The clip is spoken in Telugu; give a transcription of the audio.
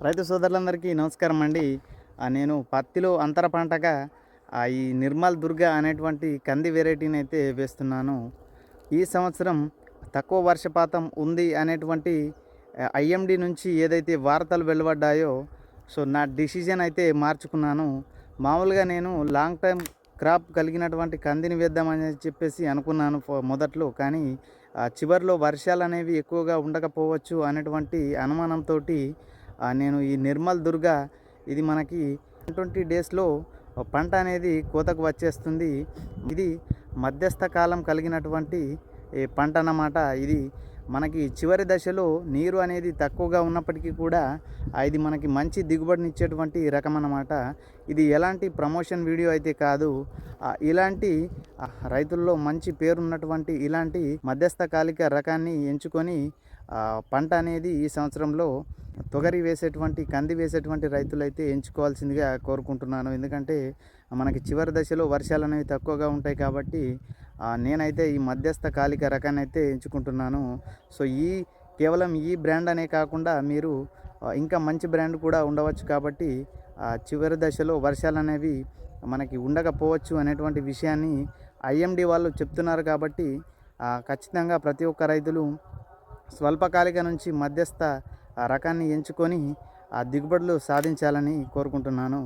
రైతు సోదరులందరికీ నమస్కారం అండి. నేను పత్తిలో అంతర పంటగా ఈ నిర్మల్ దుర్గ అనేటువంటి కంది వెరైటీని అయితే వేస్తున్నాను. ఈ సంవత్సరం తక్కువ వర్షపాతం ఉంది అనేటువంటి ఐఎండీ నుంచి ఏదైతే వార్తలు వెలువడ్డాయో, సో నా డిసిజన్ అయితే మార్చుకున్నాను. మామూలుగా నేను లాంగ్ టైమ్ క్రాప్ కలిగినటువంటి కందిని వేద్దామని చెప్పేసి అనుకున్నాను మొదట్లో. కానీ చివరిలో వర్షాలనేవి ఎక్కువగా ఉండకపోవచ్చు అనేటువంటి అనుమానంతోటి నేను ఈ నిర్మల్ దుర్గ ఇది మనకి 20 డేస్‌లో పంట అనేది కోతకు వచ్చేస్తుంది. ఇది మధ్యస్థ కాలం కలిగినటువంటి పంట అన్నమాట. ఇది మనకి చివరి దశలో నీరు అనేది తక్కువగా ఉన్నప్పటికీ కూడా ఇది మనకి మంచి దిగుబడినిచ్చేటువంటి రకం అన్నమాట. ఇది ఎలాంటి ప్రమోషన్ వీడియో అయితే కాదు. ఇలాంటి రైతుల్లో మంచి పేరున్నటువంటి ఇలాంటి మధ్యస్థకాలిక రకాన్ని ఎంచుకొని పంట అనేది ఈ సంవత్సరంలో తొగరి వేసేటువంటి కంది వేసేటువంటి రైతులైతే ఎంచుకోవాల్సిందిగా కోరుకుంటున్నాను. ఎందుకంటే మనకి చివరి దశలో వర్షాలు అనేవి తక్కువగా ఉంటాయి కాబట్టి నేనైతే ఈ మధ్యస్థ కాలిక రకాన్ని అయితే ఎంచుకుంటున్నాను. సో కేవలం ఈ బ్రాండ్ అనే కాకుండా మీరు ఇంకా మంచి బ్రాండ్ కూడా ఉండవచ్చు కాబట్టి చివరి దశలో వర్షాలు అనేవి మనకి ఉండకపోవచ్చు అనేటువంటి విషయాన్ని ఐఎండీ వాళ్ళు చెప్తున్నారు కాబట్టి ఖచ్చితంగా ప్రతి ఒక్క రైతులు స్వల్పకాలిక నుంచి మధ్యస్థ రకాన్ని ఎంచుకొని దిగుబడులు సాధించాలని కోరుకుంటున్నాను.